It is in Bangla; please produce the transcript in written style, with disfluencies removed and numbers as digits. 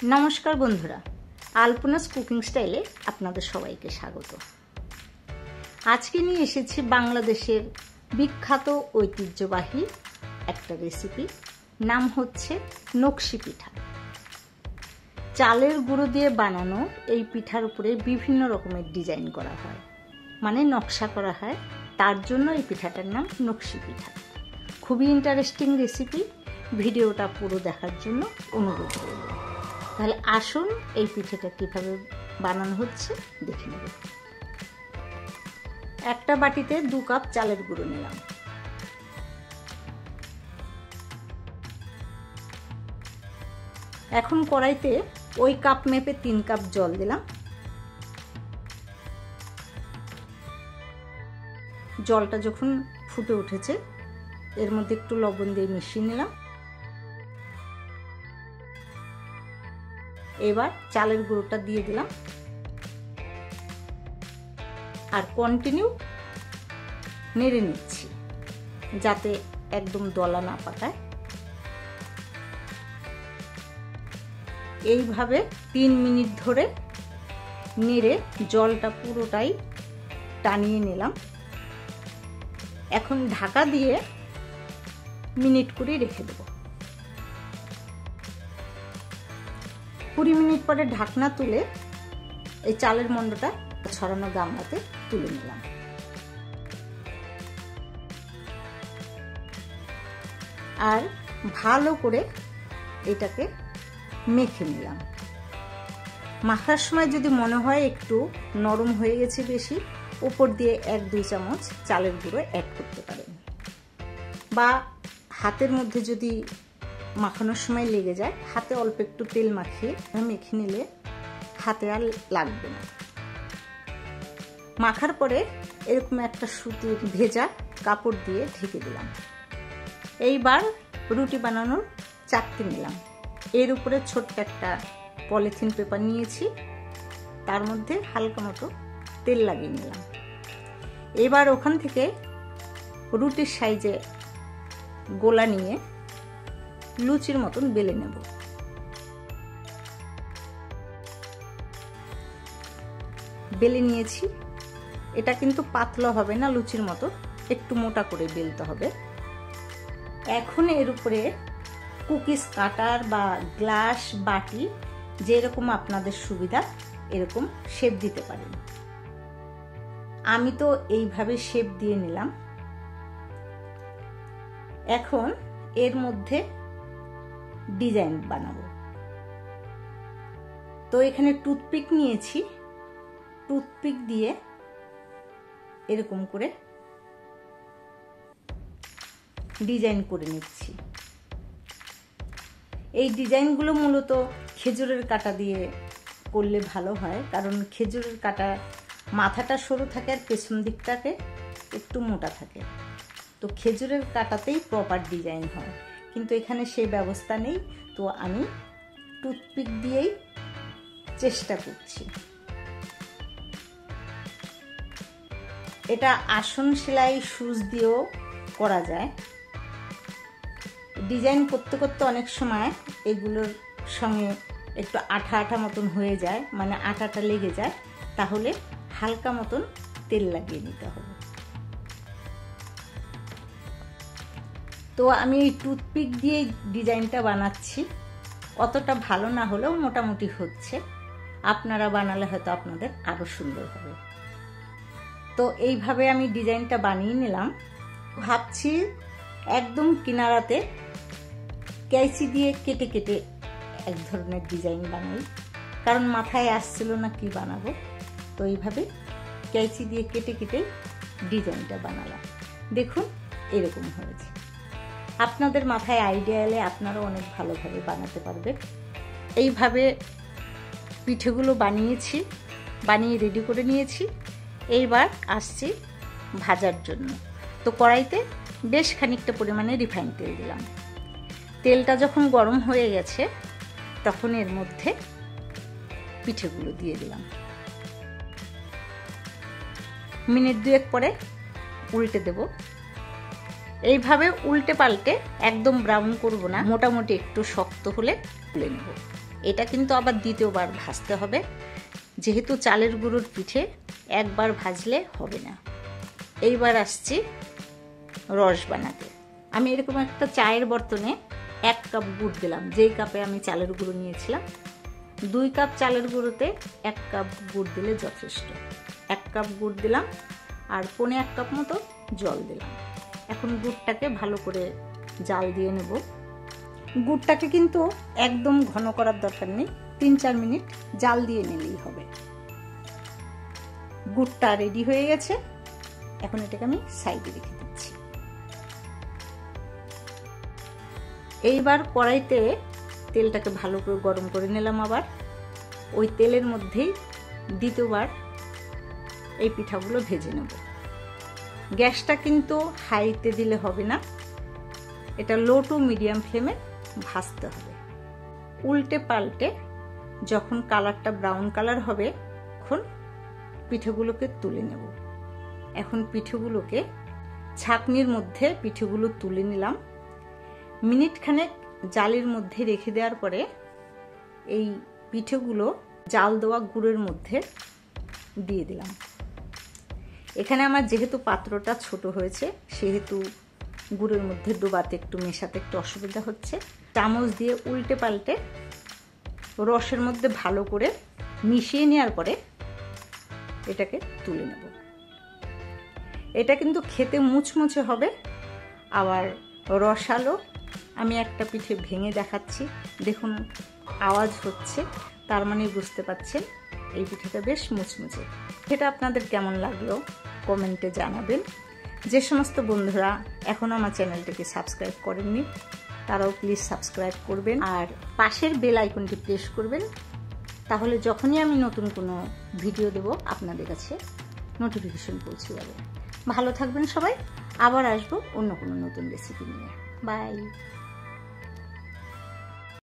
নমস্কার বন্ধুরা, আলপনাস কুকিং স্টাইলে আপনাদের সবাইকে স্বাগত। আজকে নিয়ে এসেছি বাংলাদেশের বিখ্যাত ঐতিহ্যবাহী একটা রেসিপি, নাম হচ্ছে নকশি পিঠা। চালের গুঁড়ো দিয়ে বানানো এই পিঠার উপরে বিভিন্ন রকমের ডিজাইন করা হয়, মানে নকশা করা হয়, তার জন্য এই পিঠাটার নাম নকশি পিঠা। খুবই ইন্টারেস্টিং রেসিপি, ভিডিওটা পুরো দেখার জন্য অনুরোধ করব। তাহলে আসুন এই পিঠাটা কিভাবে বানানো হচ্ছে দেখে নেব। একটা বাটিতে 2 কাপ চালের গুঁড়ো নিলাম। এখন কড়াইতে ওই কাপ মেপে 3 কাপ জল দিলাম। জলটা যখন ফুটে উঠেছে এর মধ্যে একটু লবণ দিয়ে মিশিয়ে নিলাম। এবার চালের গুঁড়োটা দিয়ে দিলাম আর কন্টিনিউ নেড়ে নিচ্ছি যাতে একদম দলা না পাকায়। এইভাবে 3 মিনিট ধরে নেড়ে জলটা পুরোটাই টানিয়ে নিলাম। এখন ঢাকা দিয়ে মিনিট করে রেখে দেব। 20 মিনিট পরে ঢাকনা তুলে এই চালের মন্ডটা ছড়ানো গামলাতে তুলে নিলাম। আর ভালো করে এটাকে মেখে নিলাম। মাখার সময় যদি মনে হয় একটু নরম হয়ে গেছে বেশি, উপর দিয়ে 1-2 চামচ চালের গুঁড়ো অ্যাড করতে পারেন, বা হাতের মধ্যে যদি মাখানোর সময় লেগে যায় হাতে অল্প একটু তেল মাখিয়ে মেখে নিলে হাতে আর লাগবে না। মাখার পরে এরকম একটা সুতির ভেজা কাপড় দিয়ে ঢেকে দিলাম। এইবার রুটি বানানোর চাকতি নিলাম। এর উপরে ছোট্ট একটা পলিথিন পেপার নিয়েছি, তার মধ্যে হালকা মতো তেল লাগিয়ে নিলাম। এবার ওখান থেকে রুটির সাইজে গোলা নিয়ে লুচির মতন বেলে নেব। বেলে নিয়েছি। এটা কিন্তু পাতলা হবে না, লুচির মতো একটু মোটা করে বেলতে হবে। এখন এর উপরে কুকিজ কাটার বা গ্লাস বাটি যেরকম আপনাদের সুবিধা এরকম শেপ দিতে পারেন। আমি তো এইভাবে শেপ দিয়ে নিলাম। এখন এর মধ্যে ডিজাইন বানাবো। তো এখানে টুথপিক নিয়েছি, টুথপিক দিয়ে এরকম করে ডিজাইন করে নিচ্ছি। এই ডিজাইনগুলো মূলত খেজুরের কাঁটা দিয়ে করলে ভালো হয়, কারণ খেজুরের কাঁটা মাথাটা সরু থাকে আর পেছন দিকটাকে একটু মোটা থাকে। তো খেজুরের কাঁটাতেই প্রপার ডিজাইন হয়, কিন্তু এখানে সেই ব্যবস্থা নেই। তো আমি টুথপিক দিয়েই চেষ্টা করছি। এটা আসন সেলাই সুচ দিয়েও করা যায়। ডিজাইন করতে করতে অনেক সময় এগুলোর সঙ্গে একটু আঠা আঠা মতন হয়ে যায়, মানে আটাটা লেগে যায়, তাহলে হালকা মতন তেল লাগিয়ে নিতে হবে। তো আমি এই টুথপিক দিয়ে ডিজাইনটা বানাচ্ছি। অতটা ভালো না হলেও মোটামুটি হচ্ছে। আপনারা বানালে হয়তো আপনাদের আরো সুন্দর হবে। তো এইভাবে আমি ডিজাইনটা বানিয়ে নিলাম। ভাবছি একদম কিনারাতে ক্যাঁচি দিয়ে কেটে কেটে এক ধরনের ডিজাইন বানাই, কারণ মাথায় আসছিল না কি বানাবো। তো এইভাবে ক্যাঁচি দিয়ে কেটে কেটে ডিজাইনটা বানালাম। দেখুন এরকম হয়েছে। আপনাদের মাথায় আইডিয়া এলে আপনারাও অনেক ভালোভাবে বানাতে পারবেন। এইভাবে পিঠেগুলো বানিয়ে রেডি করে নিয়েছি। এইবার আসছি ভাজার জন্য। তো কড়াইতে বেশ খানিকটা পরিমাণে রিফাইন তেল দিলাম। তেলটা যখন গরম হয়ে গেছে তখন এর মধ্যে পিঠেগুলো দিয়ে দিলাম। মিনিট 2 পরে উল্টে দেব। এইভাবে উল্টে পাল্টে একদম ব্রাউন করব না, মোটামুটি একটু শক্ত হলে তুলে নেব। এটা কিন্তু আবার দ্বিতীয়বার ভাজতে হবে, যেহেতু চালের গুঁড়োর পিঠে একবার ভাজলে হবে না। এইবার আসছি রস বানাতে। আমি এরকম একটা চায়ের বর্তনে 1 কাপ গুড় দিলাম। যেই কাপে আমি চালের গুঁড়ো নিয়েছিলাম, 2 কাপ চালের গুঁড়োতে 1 কাপ গুড় দিলে যথেষ্ট। 1 কাপ গুড় দিলাম আর 1.25 কাপ মতো জল দিলাম। এখন গুড়টাকে ভালো করে জাল দিয়ে নেব। গুড়টাকে কিন্তু একদম ঘন করার দরকার নেই, 3-4 মিনিট জাল দিয়ে নিলেই হবে। গুড়টা রেডি হয়ে গেছে। এখন এটাকে আমি সাইডে রেখে দিচ্ছি। এইবার কড়াইতে তেলটাকে ভালো করে গরম করে নিলাম। আবার ওই তেলের মধ্যেই দ্বিতীয়বার এই পিঠাগুলো ভেজে নেব। গ্যাসটা কিন্তু হাইতে দিলে হবে না, এটা লো টু মিডিয়াম ফ্লেমে ভাজতে হবে। উল্টে পাল্টে যখন কালারটা ব্রাউন কালার হবে, তখন পিঠেগুলোকে তুলে নেব। এখন পিঠেগুলোকে ছাঁকনির মধ্যে পিঠেগুলো তুলে নিলাম। মিনিট খানেক জালের মধ্যে রেখে দেওয়ার পরে এই পিঠেগুলো জাল দেওয়া গুড়ের মধ্যে দিয়ে দিলাম। এখানে আমার যেহেতু পাত্রটা ছোট হয়েছে, সেহেতু গুড়ের মধ্যে ডোবাতে একটু মেশাতে একটু অসুবিধা হচ্ছে। চামচ দিয়ে উল্টে পাল্টে রসের মধ্যে ভালো করে মিশিয়ে নেওয়ার পরে এটাকে তুলে নেব। এটা কিন্তু খেতে মুচমুচে হবে, আবার রসালো। আমি একটা পিঠে ভেঙে দেখাচ্ছি, দেখুন আওয়াজ হচ্ছে, তার মানে বুঝতে পারছেন এই পিঠেটা বেশ মুচমুচে। এটা আপনাদের কেমন লাগলো কমেন্টে জানাবেন। যে সমস্ত বন্ধুরা এখনো আমার চ্যানেলটিকে সাবস্ক্রাইব করেননি, তারাও প্লিজ সাবস্ক্রাইব করবেন আর পাশের বেল আইকনটি প্রেস করবেন। তাহলে যখনই আমি নতুন কোনো ভিডিও দেব আপনাদের কাছে নোটিফিকেশন পৌঁছে যাবে। ভালো থাকবেন সবাই, আবার আসবো অন্য কোনো নতুন রেসিপি নিয়ে। বাই।